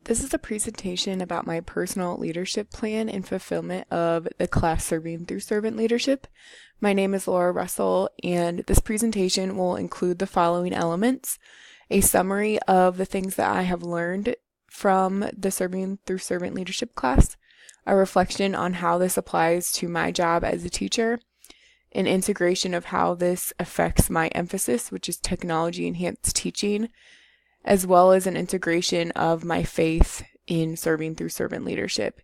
This is a presentation about my personal leadership plan and fulfillment of the class Serving Through Servant Leadership. My name is Laura Russell, and this presentation will include the following elements: a summary of the things that I have learned from the Serving Through Servant Leadership class, a reflection on how this applies to my job as a teacher, an integration of how this affects my emphasis, which is technology enhanced teaching, as well as an integration of my faith in serving through servant leadership.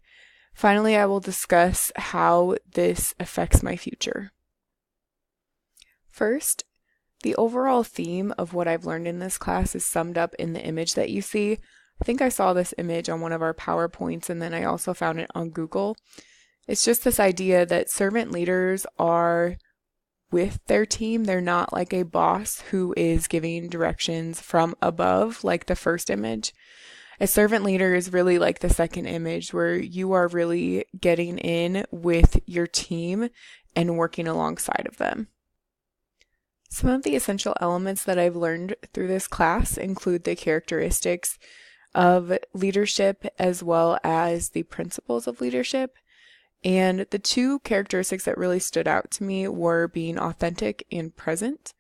Finally, I will discuss how this affects my future. First, the overall theme of what I've learned in this class is summed up in the image that you see. I think I saw this image on one of our PowerPoints, and then I also found it on Google. It's just this idea that servant leaders are with their team. They're not like a boss who is giving directions from above, like the first image. A servant leader is really like the second image, where you are really getting in with your team and working alongside of them. Some of the essential elements that I've learned through this class include the characteristics of leadership as well as the principles of leadership. And the two characteristics that really stood out to me were being authentic and present.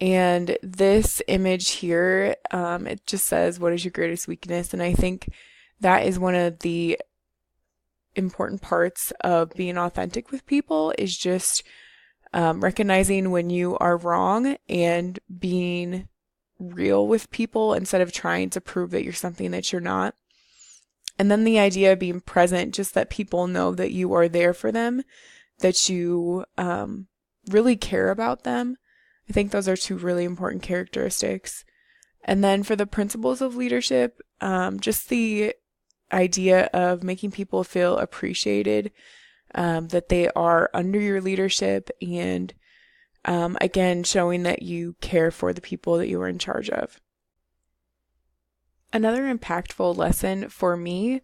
And this image here, it just says, "What is your greatest weakness?" And I think that is one of the important parts of being authentic with people, is just recognizing when you are wrong and being real with people instead of trying to prove that you're something that you're not. And then the idea of being present, just that people know that you are there for them, that you really care about them. I think those are two really important characteristics. And then for the principles of leadership, just the idea of making people feel appreciated, that they are under your leadership, and again, showing that you care for the people that you are in charge of. Another impactful lesson for me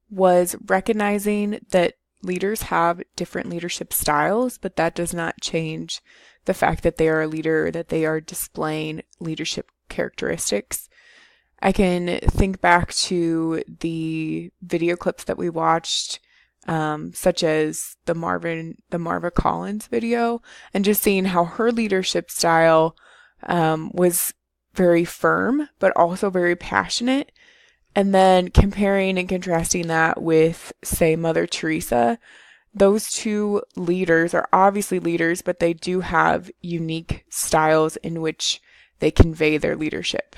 was recognizing that leaders have different leadership styles, but that does not change the fact that they are a leader, that they are displaying leadership characteristics. I can think back to the video clips that we watched, such as the Marva Collins video, and just seeing how her leadership style was very firm, but also very passionate. And then comparing and contrasting that with, say, Mother Teresa. Those two leaders are obviously leaders, but they do have unique styles in which they convey their leadership.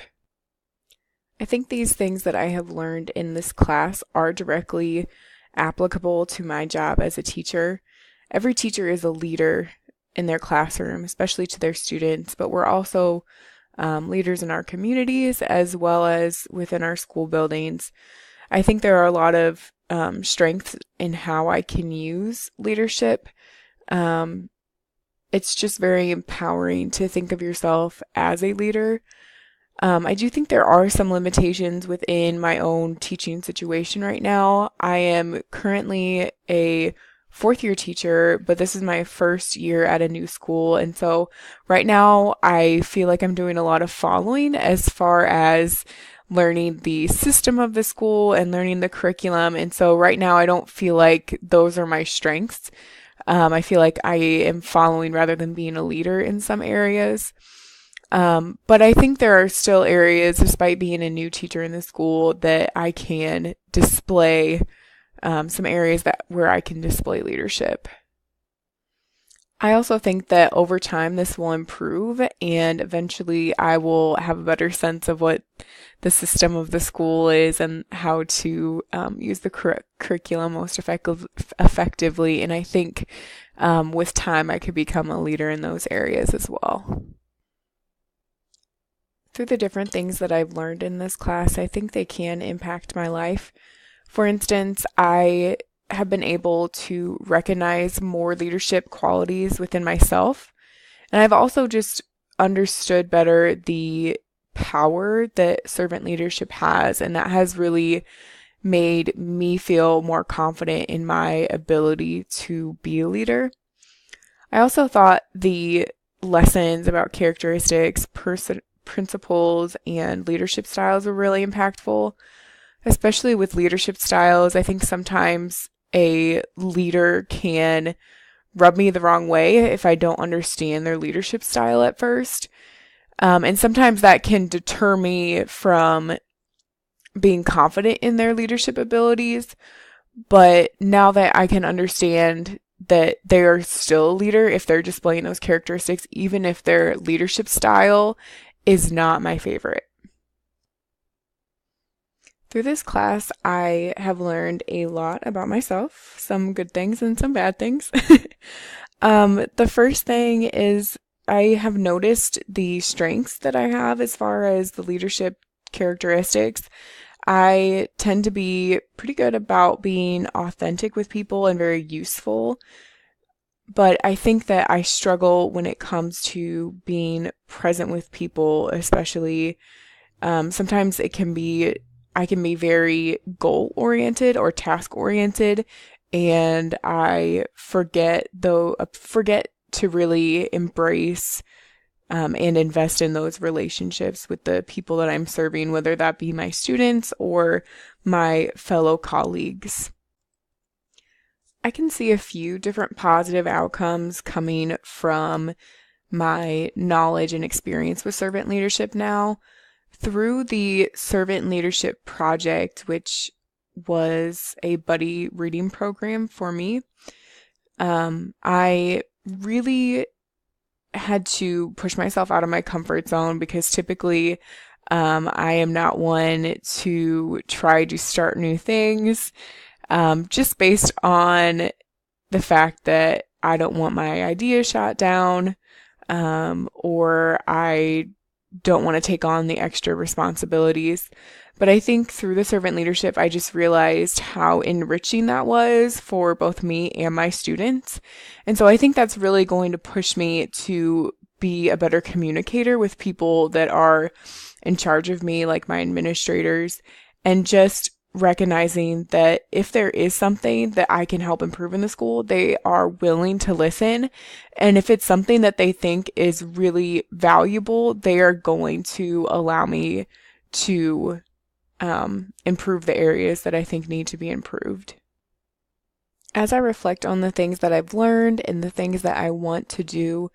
I think these things that I have learned in this class are directly applicable to my job as a teacher. Every teacher is a leader in their classroom, especially to their students, but we're also leaders in our communities as well as within our school buildings. I think there are a lot of strengths in how I can use leadership. It's just very empowering to think of yourself as a leader. I do think there are some limitations within my own teaching situation right now. I am currently a fourth year teacher, but this is my first year at a new school. And so right now I feel like I'm doing a lot of following as far as learning the system of the school and learning the curriculum. And so right now I don't feel like those are my strengths. I feel like I am following rather than being a leader in some areas. But I think there are still areas, despite being a new teacher in the school, that I can display some areas where I can display leadership. I also think that over time this will improve, and eventually I will have a better sense of what the system of the school is and how to use the curriculum most effectively. And I think with time I could become a leader in those areas as well. Through the different things that I've learned in this class, I think they can impact my life. For instance, I have been able to recognize more leadership qualities within myself. And I've also just understood better the power that servant leadership has. And that has really made me feel more confident in my ability to be a leader. I also thought the lessons about characteristics, principles, and leadership styles were really impactful. especially with leadership styles. I think sometimes a leader can rub me the wrong way if I don't understand their leadership style at first. And sometimes that can deter me from being confident in their leadership abilities. But now that I can understand that they are still a leader if they're displaying those characteristics, even if their leadership style is not my favorite. Through this class, I have learned a lot about myself, some good things and some bad things. The first thing is I have noticed the strengths that I have as far as the leadership characteristics. I tend to be pretty good about being authentic with people and very useful, but I think that I struggle when it comes to being present with people, especially sometimes I can be very goal oriented or task oriented, and I forget to really embrace and invest in those relationships with the people that I'm serving, whether that be my students or my fellow colleagues. I can see a few different positive outcomes coming from my knowledge and experience with servant leadership now. Through the Servant Leadership Project, which was a buddy reading program for me, I really had to push myself out of my comfort zone because typically I am not one to try to start new things just based on the fact that I don't want my idea shot down or I don't want to take on the extra responsibilities. But I think through the servant leadership, I just realized how enriching that was for both me and my students. And so I think that's really going to push me to be a better communicator with people that are in charge of me, like my administrators, and just recognizing that if there is something that I can help improve in the school, they are willing to listen. And if it's something that they think is really valuable, they are going to allow me to improve the areas that I think need to be improved. As I reflect on the things that I've learned and the things that I want to do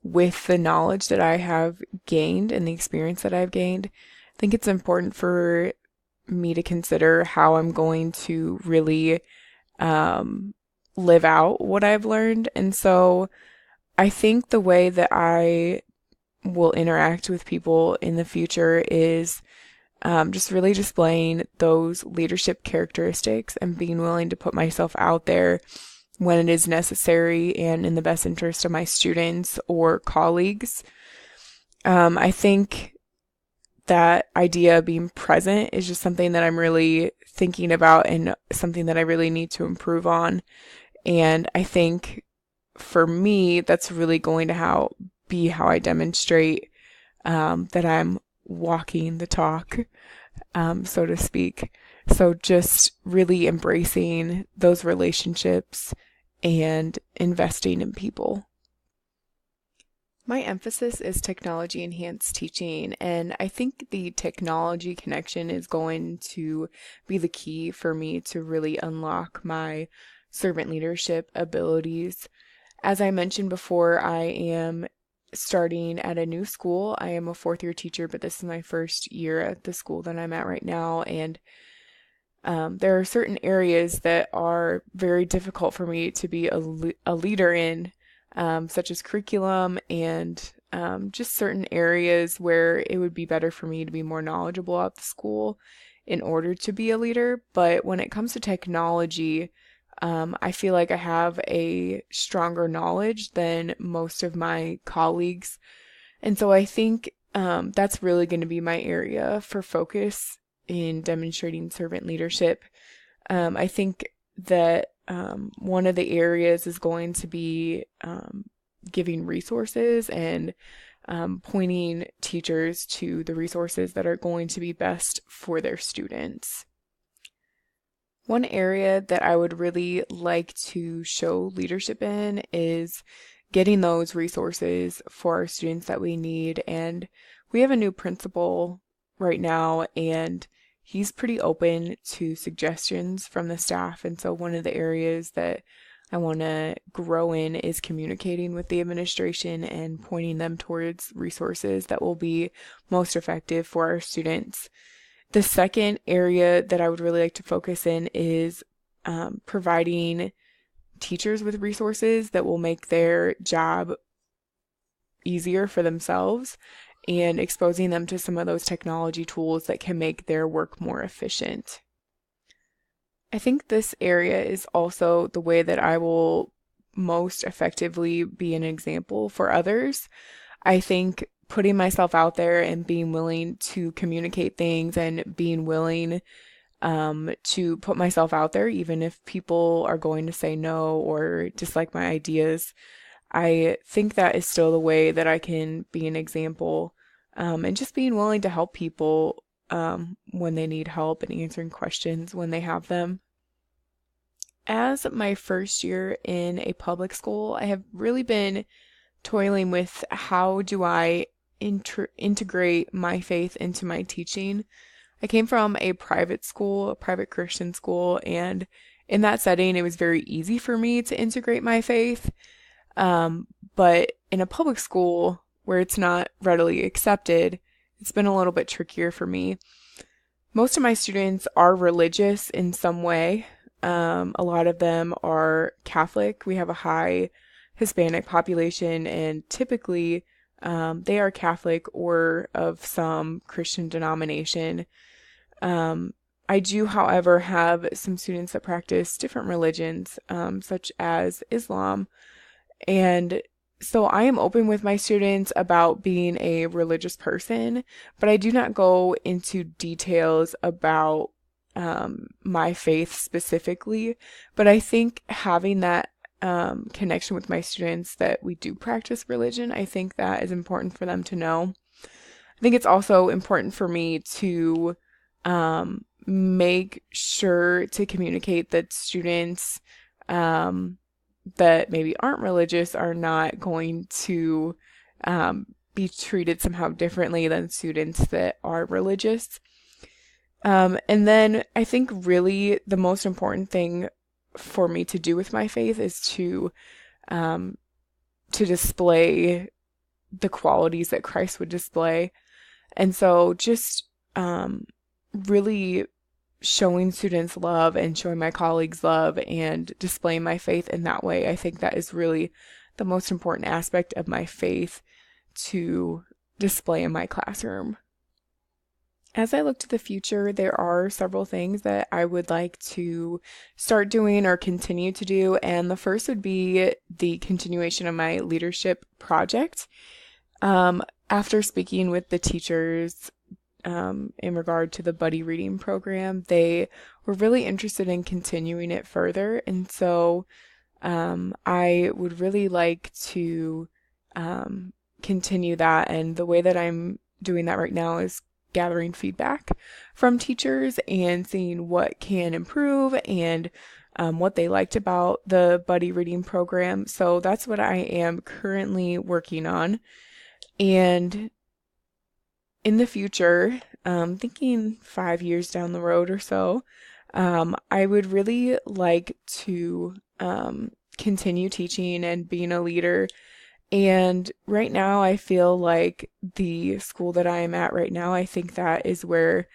with the knowledge that I have gained and the experience that I've gained, I think it's important for me to consider how I'm going to really live out what I've learned. And so I think the way that I will interact with people in the future is just really displaying those leadership characteristics and being willing to put myself out there when it is necessary and in the best interest of my students or colleagues. I think that idea of being present is just something that I'm really thinking about and something that I really need to improve on. And I think for me, that's really going to be how I demonstrate that I'm walking the talk, so to speak. So just really embracing those relationships and investing in people. My emphasis is technology enhanced teaching, and I think the technology connection is going to be the key for me to really unlock my servant leadership abilities. As I mentioned before, I am starting at a new school. I am a fourth year teacher, but this is my first year at the school that I'm at right now, and there are certain areas that are very difficult for me to be a leader in, such as curriculum and just certain areas where it would be better for me to be more knowledgeable at the school in order to be a leader. But when it comes to technology, I feel like I have a stronger knowledge than most of my colleagues. And so I think that's really going to be my area for focus in demonstrating servant leadership. I think that one of the areas is going to be giving resources and pointing teachers to the resources that are going to be best for their students. One area that I would really like to show leadership in is getting those resources for our students that we need. And we have a new principal right now, and he's pretty open to suggestions from the staff. And so one of the areas that I want to grow in is communicating with the administration and pointing them towards resources that will be most effective for our students. The second area that I would really like to focus in is providing teachers with resources that will make their job easier for themselves and exposing them to some of those technology tools that can make their work more efficient. I think this area is also the way that I will most effectively be an example for others. I think putting myself out there and being willing to communicate things and being willing to put myself out there, even if people are going to say no or dislike my ideas, I think that is still the way that I can be an example, and just being willing to help people when they need help and answering questions when they have them. As my first year in a public school, I have really been toiling with how do I integrate my faith into my teaching. I came from a private school, a private Christian school, and in that setting, it was very easy for me to integrate my faith. But in a public school where it's not readily accepted, it's been a little bit trickier for me. Most of my students are religious in some way. A lot of them are Catholic. We have a high Hispanic population, and typically they are Catholic or of some Christian denomination. I do, however, have some students that practice different religions, such as Islam. And so I am open with my students about being a religious person, but I do not go into details about my faith specifically. But I think having that connection with my students that we do practice religion, I think that is important for them to know. I think it's also important for me to make sure to communicate that students that maybe aren't religious are not going to be treated somehow differently than students that are religious. And then I think really the most important thing for me to do with my faith is to display the qualities that Christ would display. And so just really showing students love and showing my colleagues love and displaying my faith in that way, I think that is really the most important aspect of my faith to display in my classroom. As I look to the future, there are several things that I would like to start doing or continue to do, and the first would be the continuation of my leadership project. After speaking with the teachers in regard to the buddy reading program, they were really interested in continuing it further, and so I would really like to continue that, and the way that I'm doing that right now is gathering feedback from teachers and seeing what can improve and what they liked about the buddy reading program. So that's what I am currently working on. And in the future, thinking 5 years down the road or so, I would really like to continue teaching and being a leader. And right now, I feel like the school that I am at right now, I think that is where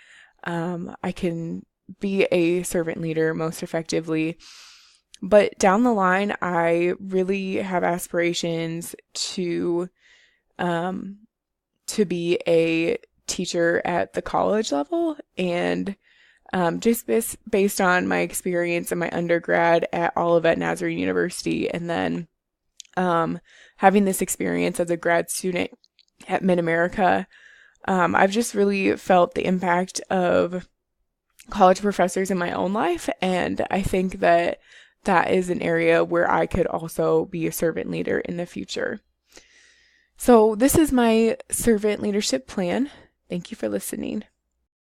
I can be a servant leader most effectively. But down the line, I really have aspirations to be a teacher at the college level, and just based on my experience in my undergrad at Olivet Nazarene University, and then having this experience as a grad student at Mid-America, I've just really felt the impact of college professors in my own life, and I think that that is an area where I could also be a servant leader in the future. So this is my servant leadership plan. Thank you for listening.